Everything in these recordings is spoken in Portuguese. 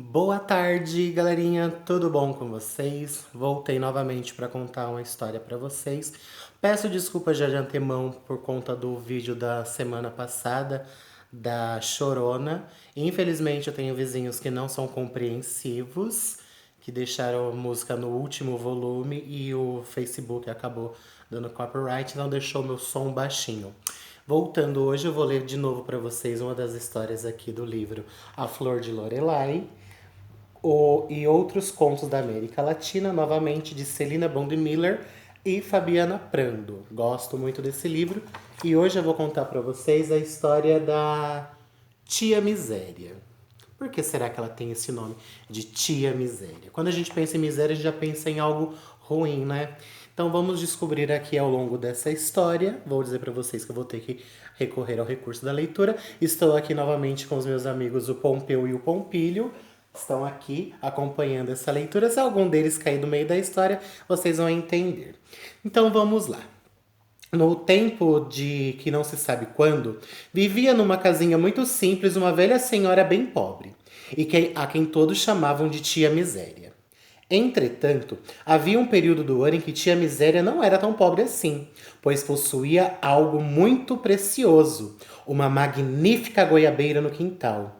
Boa tarde, galerinha. Tudo bom com vocês? Voltei novamente para contar uma história para vocês. Peço desculpas já de antemão por conta do vídeo da semana passada da Chorona. Infelizmente, eu tenho vizinhos que não são compreensivos, que deixaram a música no último volume e o Facebook acabou dando copyright, então deixou meu som baixinho. Voltando hoje, eu vou ler de novo para vocês uma das histórias aqui do livro A Flor de Lorelai e Outros Contos da América Latina, novamente de Celina Bond Miller e Fabiana Prando. Gosto muito desse livro e hoje eu vou contar para vocês a história da Tia Miséria. Por que será que ela tem esse nome de Tia Miséria? Quando a gente pensa em miséria, a gente já pensa em algo ruim, né? Então vamos descobrir aqui ao longo dessa história. Vou dizer para vocês que eu vou ter que recorrer ao recurso da leitura. Estou aqui novamente com os meus amigos o Pompeu e o Pompilho. Estão aqui acompanhando essa leitura. Se algum deles cair no meio da história, vocês vão entender. Então vamos lá. No tempo de que não se sabe quando, vivia numa casinha muito simples uma velha senhora bem pobre, a quem todos chamavam de Tia Miséria. Entretanto, havia um período do ano em que Tia Miséria não era tão pobre assim, pois possuía algo muito precioso, uma magnífica goiabeira no quintal.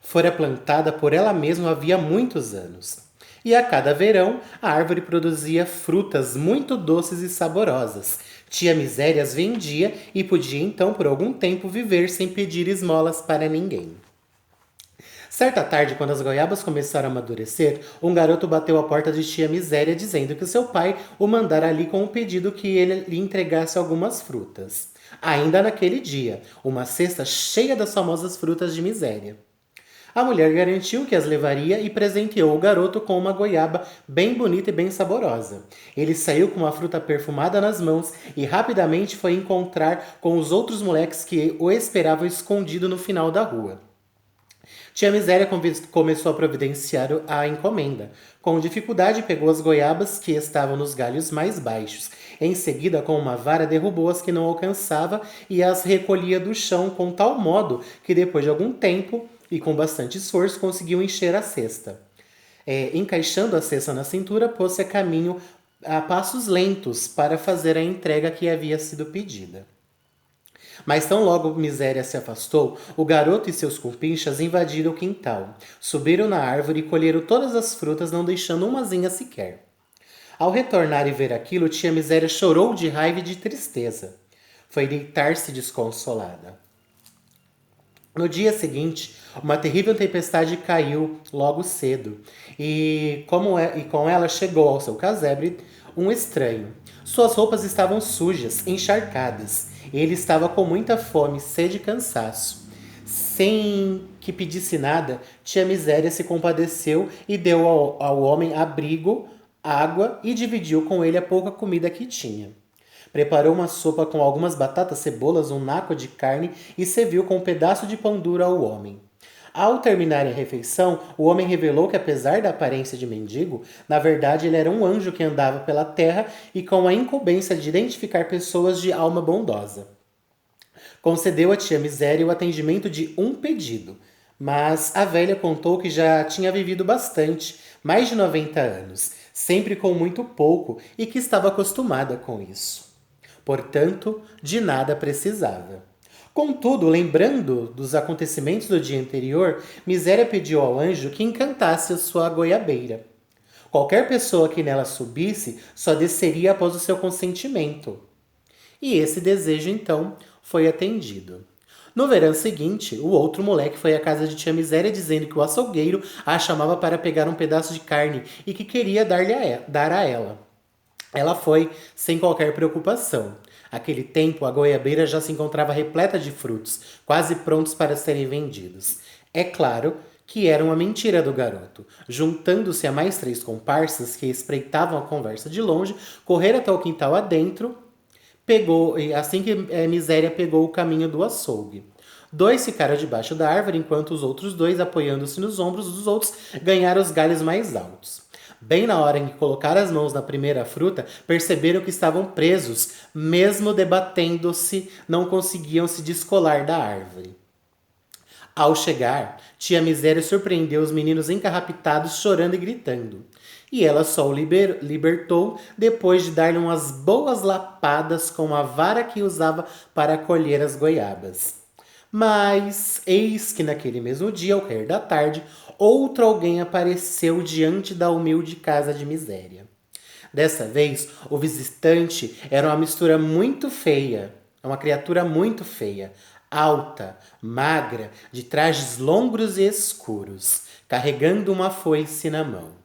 Fora plantada por ela mesma havia muitos anos. E a cada verão, a árvore produzia frutas muito doces e saborosas. Tia Miséria as vendia e podia então por algum tempo viver sem pedir esmolas para ninguém. Certa tarde, quando as goiabas começaram a amadurecer, um garoto bateu à porta de Tia Miséria dizendo que seu pai o mandara ali com um pedido que ele lhe entregasse algumas frutas. Ainda naquele dia, uma cesta cheia das famosas frutas de miséria. A mulher garantiu que as levaria e presenteou o garoto com uma goiaba bem bonita e bem saborosa. Ele saiu com uma fruta perfumada nas mãos e rapidamente foi encontrar com os outros moleques que o esperavam escondido no final da rua. Tia Miséria começou a providenciar a encomenda. Com dificuldade, pegou as goiabas que estavam nos galhos mais baixos. Em seguida, com uma vara, derrubou as que não alcançava e as recolhia do chão com tal modo que, depois de algum tempo e com bastante esforço, conseguiu encher a cesta. Encaixando a cesta na cintura, pôs-se a caminho a passos lentos para fazer a entrega que havia sido pedida. Mas tão logo Miséria se afastou, o garoto e seus compinchas invadiram o quintal, subiram na árvore e colheram todas as frutas, não deixando umazinha sequer. Ao retornar e ver aquilo, tia Miséria chorou de raiva e de tristeza. Foi deitar-se desconsolada. No dia seguinte, uma terrível tempestade caiu logo cedo, e com ela chegou ao seu casebre um estranho. Suas roupas estavam sujas, encharcadas, e ele estava com muita fome, sede e cansaço. Sem que pedisse nada, tia Miséria se compadeceu e deu ao homem abrigo, água e dividiu com ele a pouca comida que tinha. Preparou uma sopa com algumas batatas, cebolas, um naco de carne e serviu com um pedaço de pão duro ao homem. Ao terminarem a refeição, o homem revelou que, apesar da aparência de mendigo, na verdade ele era um anjo que andava pela terra e com a incumbência de identificar pessoas de alma bondosa. Concedeu à tia Miséria o atendimento de um pedido, mas a velha contou que já tinha vivido bastante, mais de 90 anos, sempre com muito pouco e que estava acostumada com isso. Portanto, de nada precisava. Contudo, lembrando dos acontecimentos do dia anterior, Miséria pediu ao anjo que encantasse a sua goiabeira. Qualquer pessoa que nela subisse só desceria após o seu consentimento. E esse desejo, então, foi atendido. No verão seguinte, o outro moleque foi à casa de tia Miséria dizendo que o açougueiro a chamava para pegar um pedaço de carne e que queria dar a ela. Ela foi sem qualquer preocupação. Aquele tempo, a goiabeira já se encontrava repleta de frutos, quase prontos para serem vendidos. É claro que era uma mentira do garoto. Juntando-se a mais 3 comparsas que espreitavam a conversa de longe, correram até o quintal adentro, assim que Miséria pegou o caminho do açougue. 2 ficaram debaixo da árvore, enquanto os outros 2, apoiando-se nos ombros dos outros, ganharam os galhos mais altos. Bem na hora em que colocaram as mãos na primeira fruta, perceberam que estavam presos, mesmo debatendo-se, não conseguiam se descolar da árvore. Ao chegar, tia Miséria surpreendeu os meninos encarrapitados, chorando e gritando. E ela só o libertou depois de dar-lhe umas boas lapadas com a vara que usava para colher as goiabas. Mas eis que naquele mesmo dia, ao cair da tarde, outro alguém apareceu diante da humilde casa de Miséria. Dessa vez, o visitante era uma mistura muito feia, uma criatura muito feia, alta, magra, de trajes longos e escuros, carregando uma foice na mão.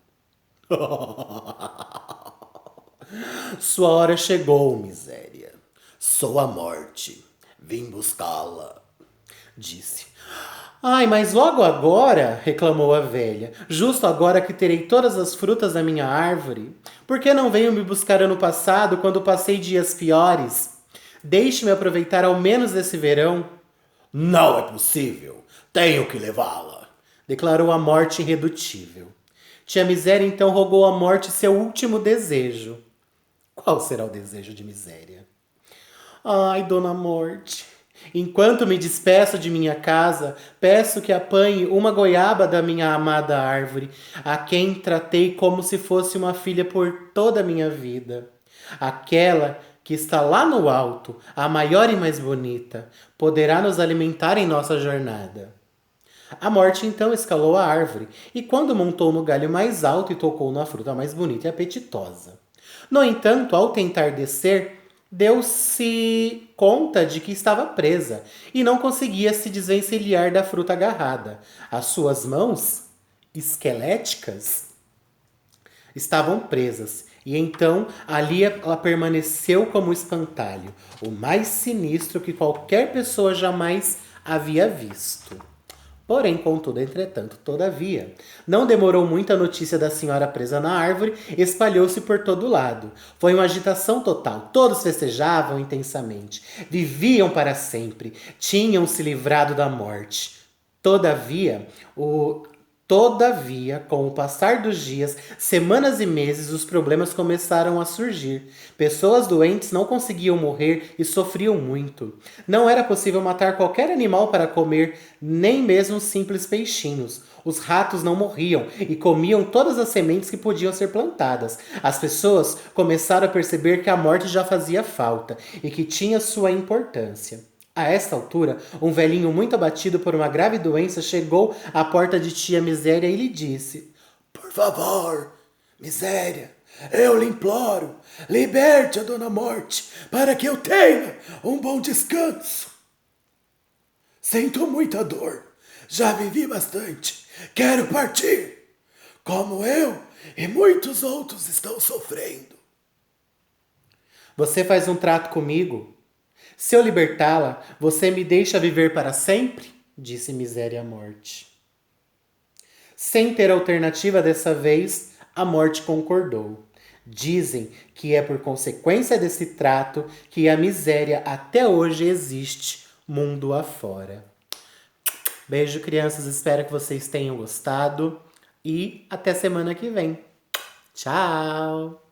Sua hora chegou, Miséria. Sou a morte. Vim buscá-la, disse. Ai, mas logo agora, reclamou a velha, justo agora que terei todas as frutas da minha árvore. Por que não veio me buscar ano passado, quando passei dias piores? Deixe-me aproveitar ao menos esse verão. Não é possível. Tenho que levá-la, declarou a morte irredutível. Tia Miséria então rogou à morte seu último desejo. Qual será o desejo de Miséria? Ai, dona Morte, enquanto me despeço de minha casa, peço que apanhe uma goiaba da minha amada árvore, a quem tratei como se fosse uma filha por toda a minha vida. Aquela que está lá no alto, a maior e mais bonita, poderá nos alimentar em nossa jornada. A morte então escalou a árvore, e quando montou no galho mais alto e tocou na fruta mais bonita e apetitosa. No entanto, ao tentar descer, deu-se conta de que estava presa e não conseguia se desvencilhar da fruta agarrada. As suas mãos, esqueléticas, estavam presas, e então ali ela permaneceu como espantalho, o mais sinistro que qualquer pessoa jamais havia visto. Porém, contudo, entretanto, todavia, não demorou muito a notícia da senhora presa na árvore, espalhou-se por todo lado. Foi uma agitação total, todos festejavam intensamente, viviam para sempre, tinham se livrado da morte. Todavia, Todavia, com o passar dos dias, semanas e meses, os problemas começaram a surgir. Pessoas doentes não conseguiam morrer e sofriam muito. Não era possível matar qualquer animal para comer, nem mesmo simples peixinhos. Os ratos não morriam e comiam todas as sementes que podiam ser plantadas. As pessoas começaram a perceber que a morte já fazia falta e que tinha sua importância. A esta altura, um velhinho muito abatido por uma grave doença chegou à porta de tia Miséria e lhe disse: Por favor, Miséria, eu lhe imploro, liberte a Dona Morte para que eu tenha um bom descanso. Sinto muita dor, já vivi bastante, quero partir, como eu e muitos outros estão sofrendo. Você faz um trato comigo? Se eu libertá-la, você me deixa viver para sempre? Disse Miséria à morte. Sem ter alternativa dessa vez, a morte concordou. Dizem que é por consequência desse trato que a miséria até hoje existe mundo afora. Beijo, crianças. Espero que vocês tenham gostado. E até semana que vem. Tchau!